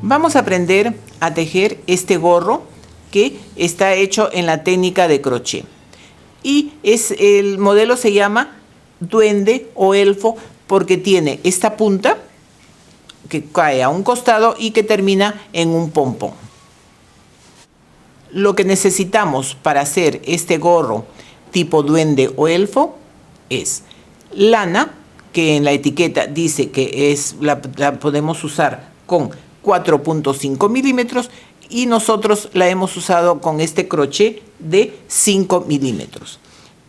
Vamos a aprender a tejer este gorro que está hecho en la técnica de crochet. Y el modelo se llama duende o elfo porque tiene esta punta que cae a un costado y que termina en un pompón. Lo que necesitamos para hacer este gorro tipo duende o elfo es lana, que en la etiqueta dice que la podemos usar con 4.5 milímetros y nosotros la hemos usado con este crochet de 5 milímetros.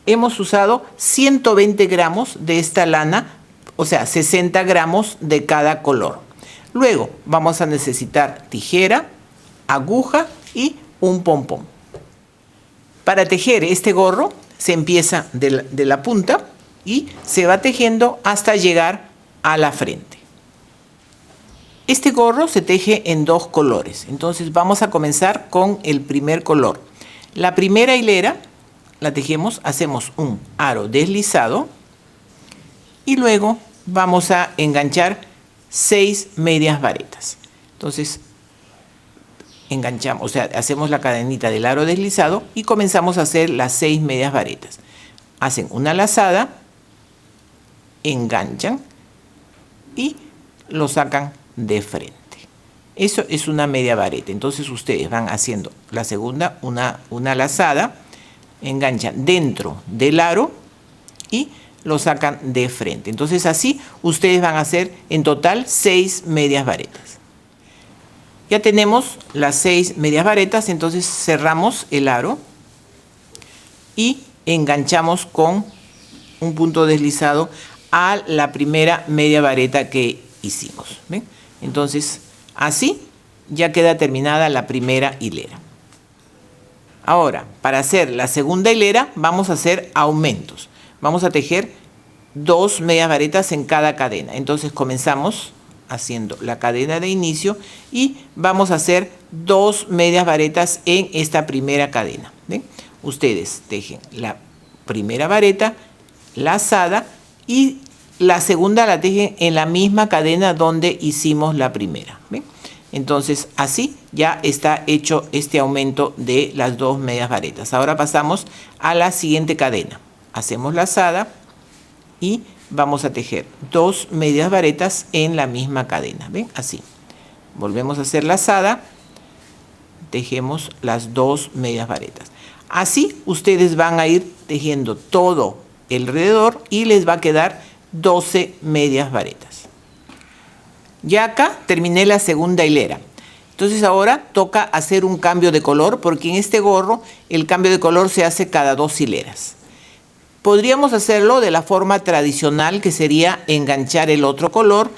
Hemos usado 120 gramos de esta lana, o sea, 60 gramos de cada color. Luego vamos a necesitar tijera, aguja y un pompón. Para tejer este gorro se empieza de la punta y se va tejiendo hasta llegar a la frente. Este gorro se teje en dos colores, entonces vamos a comenzar con el primer color. La primera hilera la tejemos, hacemos un aro deslizado y luego vamos a enganchar 6 medias varetas. Entonces enganchamos, o sea, hacemos la cadenita del aro deslizado y comenzamos a hacer las 6 medias varetas. Hacen una lazada, enganchan y lo sacan de frente. Eso es una media vareta. Entonces ustedes van haciendo la segunda, una lazada, enganchan dentro del aro y lo sacan de frente. Entonces así ustedes van a hacer en total 6 medias varetas. Ya tenemos las 6 medias varetas, entonces cerramos el aro y enganchamos con un punto deslizado a la primera media vareta que hicimos. ¿Ven? Entonces así ya queda terminada la primera hilera. Ahora, para hacer la segunda hilera vamos a hacer aumentos. Vamos a tejer 2 medias varetas en cada cadena. Entonces comenzamos haciendo la cadena de inicio y vamos a hacer 2 medias varetas en esta primera cadena. ¿Ven? Ustedes tejen la primera vareta lazada y la segunda la tejen en la misma cadena donde hicimos la primera. ¿Ven? Entonces así ya está hecho este aumento de las 2 medias varetas. Ahora pasamos a la siguiente cadena. Hacemos lazada y vamos a tejer 2 medias varetas en la misma cadena. ¿Ven? Así. Volvemos a hacer lazada, tejemos las 2 medias varetas. Así ustedes van a ir tejiendo todo alrededor y les va a quedar 12 medias varetas. Ya acá terminé la segunda hilera. Entonces ahora toca hacer un cambio de color porque en este gorro el cambio de color se hace cada 2 hileras. Podríamos hacerlo de la forma tradicional, que sería enganchar el otro color,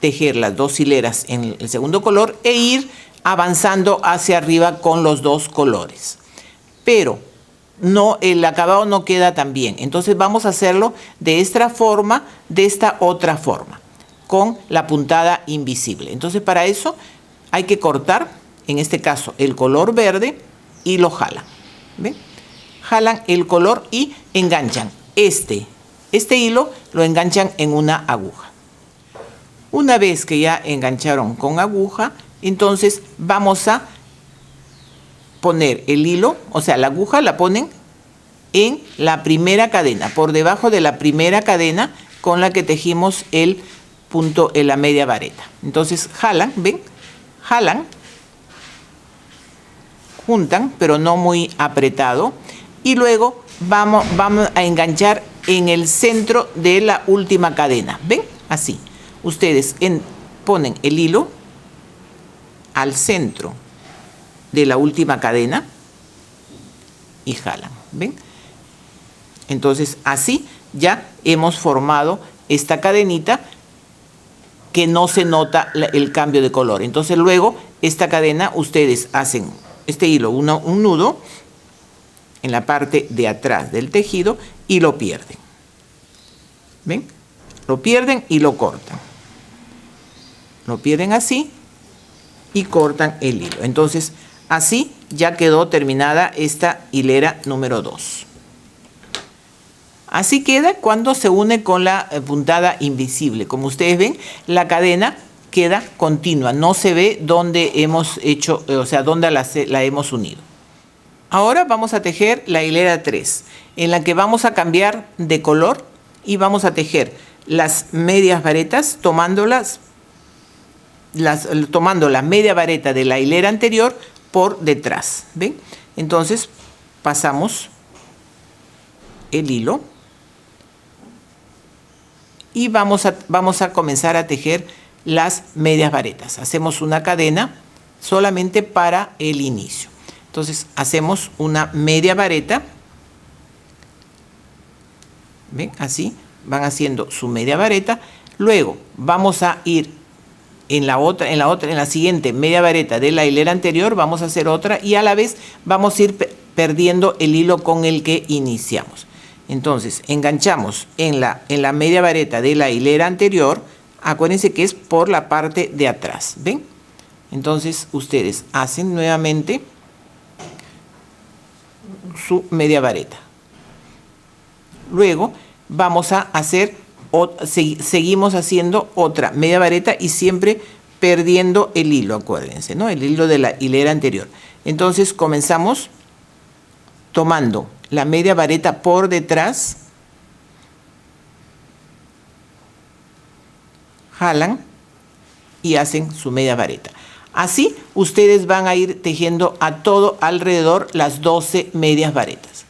tejer las 2 hileras en el segundo color e ir avanzando hacia arriba con los 2 colores. Pero no, el acabado no queda tan bien. Entonces vamos a hacerlo de esta forma, de esta otra forma, con la puntada invisible. Entonces para eso hay que cortar, en este caso, el color verde y lo jalan. ¿Ven? Jalan el color y enganchan este hilo, lo enganchan en una aguja. Una vez que ya engancharon con aguja, entonces vamos a poner el hilo, o sea, la aguja la ponen en la primera cadena, por debajo de la primera cadena con la que tejimos el punto en la media vareta. Entonces jalan, ¿ven? Jalan, juntan, pero no muy apretado, y luego vamos a enganchar en el centro de la última cadena. ¿Ven? Así. Ustedes ponen el hilo al centro de la última cadena y jalan. ¿Ven? Entonces así ya hemos formado esta cadenita que no se nota el cambio de color. Entonces luego esta cadena ustedes hacen este hilo un nudo en la parte de atrás del tejido y lo pierden. ¿Ven? Lo pierden y lo cortan. Lo pierden así y cortan el hilo. Entonces así ya quedó terminada esta hilera número 2. Así queda cuando se une con la puntada invisible. Como ustedes ven, la cadena queda continua, no se ve dónde hemos hecho, o sea, dónde la hemos unido. Ahora vamos a tejer la hilera 3, en la que vamos a cambiar de color y vamos a tejer las medias varetas tomando la media vareta de la hilera anterior por detrás. ¿Ven? Entonces pasamos el hilo y vamos a comenzar a tejer las medias varetas. Hacemos una cadena solamente para el inicio. Entonces hacemos una media vareta. ¿Ven? Así van haciendo su media vareta. Luego vamos a ir en la siguiente media vareta de la hilera anterior, vamos a hacer otra y a la vez vamos a ir perdiendo el hilo con el que iniciamos. Entonces enganchamos en la media vareta de la hilera anterior. Acuérdense que es por la parte de atrás. ¿Ven? Entonces ustedes hacen nuevamente su media vareta. Luego vamos a hacer, seguimos haciendo otra media vareta y siempre perdiendo el hilo, acuérdense, ¿no? El hilo de la hilera anterior. Entonces comenzamos tomando la media vareta por detrás, jalan y hacen su media vareta. Así ustedes van a ir tejiendo a todo alrededor las 12 medias varetas.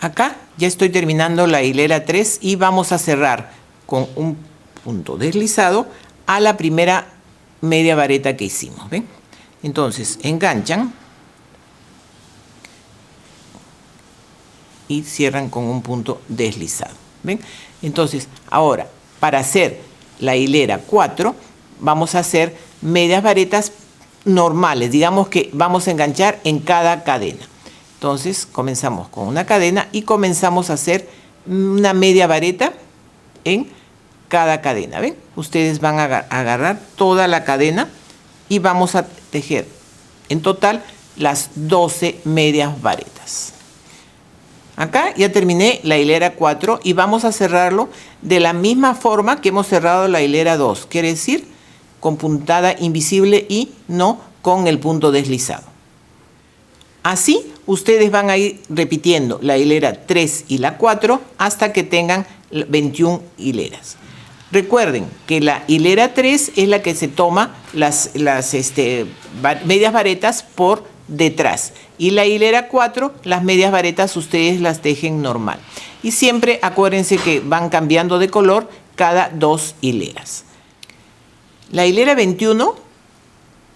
Acá ya estoy terminando la hilera 3 y vamos a cerrar con un punto deslizado a la primera media vareta que hicimos. ¿Ven? Entonces enganchan y cierran con un punto deslizado. ¿Ven? Entonces ahora para hacer la hilera 4 vamos a hacer medias varetas normales. Digamos que vamos a enganchar en cada cadena. Entonces comenzamos con una cadena y comenzamos a hacer una media vareta en cada cadena. ¿Ven? Ustedes van a agarrar toda la cadena y vamos a tejer en total las 12 medias varetas. Acá ya terminé la hilera 4 y vamos a cerrarlo de la misma forma que hemos cerrado la hilera 2. Quiere decir con puntada invisible y no con el punto deslizado. Así ustedes van a ir repitiendo la hilera 3 y la 4 hasta que tengan 21 hileras. Recuerden que la hilera 3 es la que se toma las medias varetas por detrás. Y la hilera 4, las medias varetas ustedes las tejen normal. Y siempre acuérdense que van cambiando de color cada 2 hileras. La hilera 21,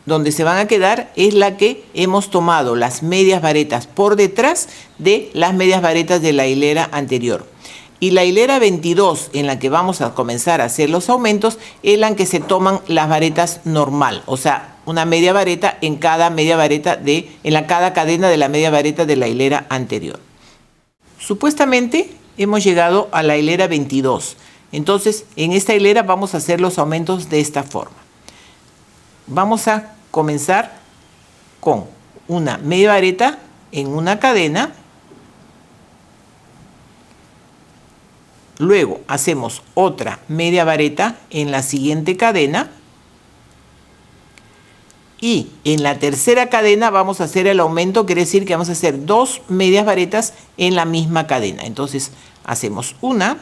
donde se van a quedar, es la que hemos tomado las medias varetas por detrás de las medias varetas de la hilera anterior. Y la hilera 22, en la que vamos a comenzar a hacer los aumentos, es la en que se toman las varetas normal, o sea, una media vareta en cada media vareta cada cadena de la media vareta de la hilera anterior. Supuestamente hemos llegado a la hilera 22. Entonces, en esta hilera vamos a hacer los aumentos de esta forma. Vamos a comenzar con una media vareta en una cadena. Luego hacemos otra media vareta en la siguiente cadena. Y en la tercera cadena vamos a hacer el aumento, quiere decir que vamos a hacer 2 medias varetas en la misma cadena. Entonces hacemos una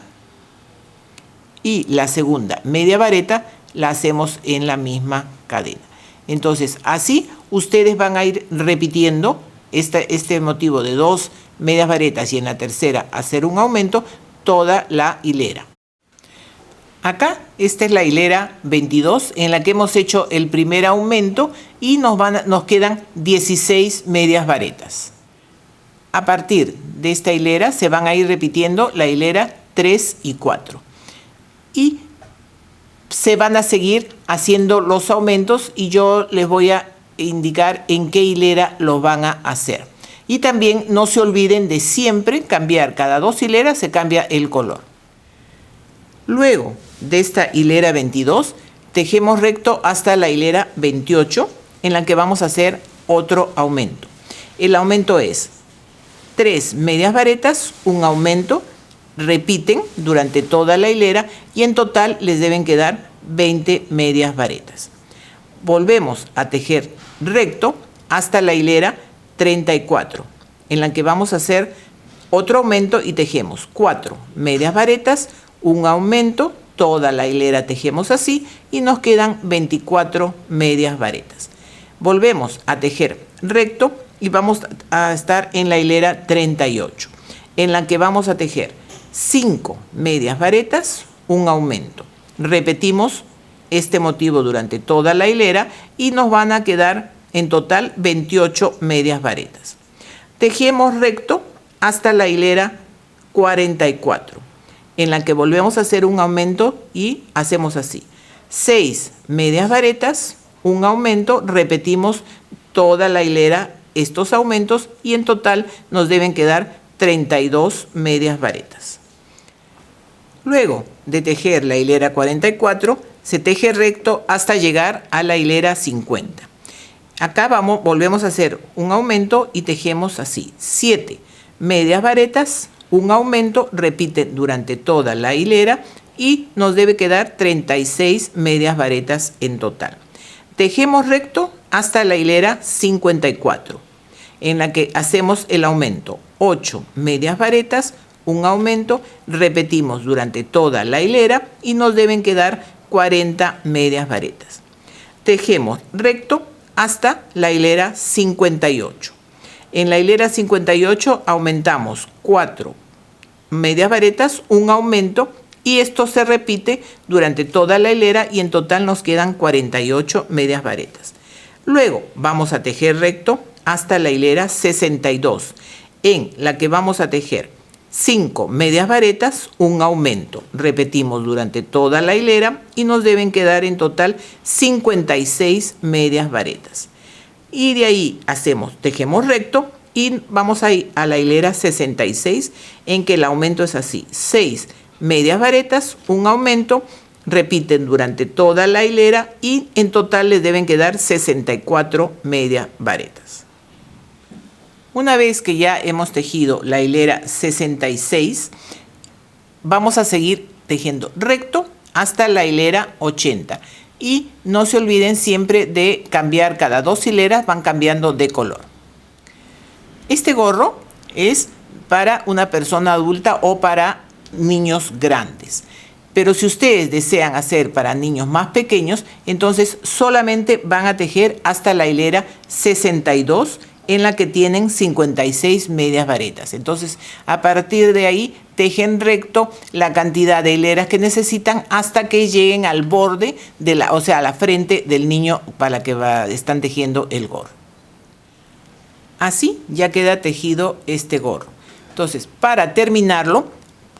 y la segunda media vareta la hacemos en la misma cadena. Entonces así ustedes van a ir repitiendo este motivo de 2 medias varetas y en la tercera hacer un aumento toda la hilera. Acá esta es la hilera 22 en la que hemos hecho el primer aumento y nos quedan 16 medias varetas. A partir de esta hilera se van a ir repitiendo la hilera 3 y 4. Y se van a seguir haciendo los aumentos y yo les voy a indicar en qué hilera los van a hacer. Y también no se olviden de siempre cambiar, cada 2 hileras se cambia el color. Luego de esta hilera 22, tejemos recto hasta la hilera 28, en la que vamos a hacer otro aumento. El aumento es 3 medias varetas, un aumento, repiten durante toda la hilera y en total les deben quedar 20 medias varetas. Volvemos a tejer recto hasta la hilera 34, en la que vamos a hacer otro aumento y tejemos 4 medias varetas, un aumento, toda la hilera tejemos así y nos quedan 24 medias varetas. Volvemos a tejer recto y vamos a estar en la hilera 38, en la que vamos a tejer 5 medias varetas, un aumento. Repetimos este motivo durante toda la hilera y nos van a quedar en total 28 medias varetas. Tejemos recto hasta la hilera 44, en la que volvemos a hacer un aumento y hacemos así: 6 medias varetas, un aumento, repetimos toda la hilera estos aumentos y en total nos deben quedar 32 medias varetas. Luego de tejer la hilera 44, se teje recto hasta llegar a la hilera 50. Acá volvemos a hacer un aumento y tejemos así: 7 medias varetas, un aumento, repite durante toda la hilera y nos debe quedar 36 medias varetas en total. Tejemos recto hasta la hilera 54, en la que hacemos el aumento: 8 medias varetas, un aumento, repetimos durante toda la hilera y nos deben quedar 40 medias varetas. Tejemos recto hasta la hilera 58. En la hilera 58 aumentamos 4 medias varetas, un aumento, y esto se repite durante toda la hilera y en total nos quedan 48 medias varetas. Luego vamos a tejer recto hasta la hilera 62, en la que vamos a tejer 5 medias varetas, un aumento. Repetimos durante toda la hilera y nos deben quedar en total 56 medias varetas. Y de ahí tejemos recto y vamos a ir a la hilera 66, en que el aumento es así: 6 medias varetas, un aumento, repiten durante toda la hilera y en total les deben quedar 64 medias varetas. Una vez que ya hemos tejido la hilera 66, vamos a seguir tejiendo recto hasta la hilera 80. Y no se olviden siempre de cambiar, cada 2 hileras van cambiando de color. Este gorro es para una persona adulta o para niños grandes. Pero si ustedes desean hacer para niños más pequeños, entonces solamente van a tejer hasta la hilera 62, en la que tienen 56 medias varetas. Entonces, a partir de ahí, tejen recto la cantidad de hileras que necesitan hasta que lleguen al borde, o sea, a la frente del niño para la que están tejiendo el gorro. Así ya queda tejido este gorro. Entonces, para terminarlo,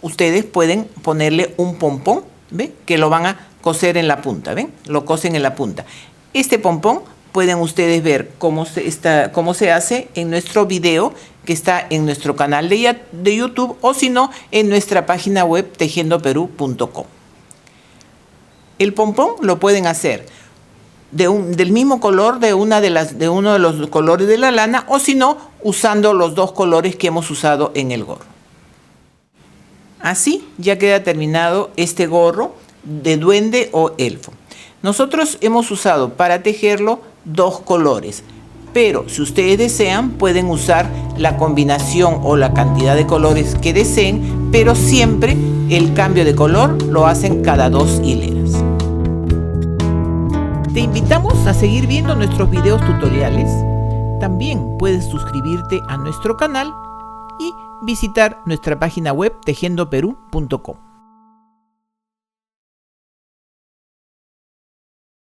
ustedes pueden ponerle un pompón, ¿ven? Que lo van a coser en la punta, ¿ven? Lo cosen en la punta. Este pompón pueden ustedes ver cómo se hace en nuestro video que está en nuestro canal de YouTube, o si no, en nuestra página web tejiendoperú.com. El pompón lo pueden hacer del mismo color de uno de los colores de la lana, o si no, usando los 2 colores que hemos usado en el gorro. Así ya queda terminado este gorro de duende o elfo. Nosotros hemos usado para tejerlo 2 colores, pero si ustedes desean pueden usar la combinación o la cantidad de colores que deseen, pero siempre el cambio de color lo hacen cada 2 hileras. Te invitamos a seguir viendo nuestros videos tutoriales. También puedes suscribirte a nuestro canal y visitar nuestra página web tejiendoperú.com.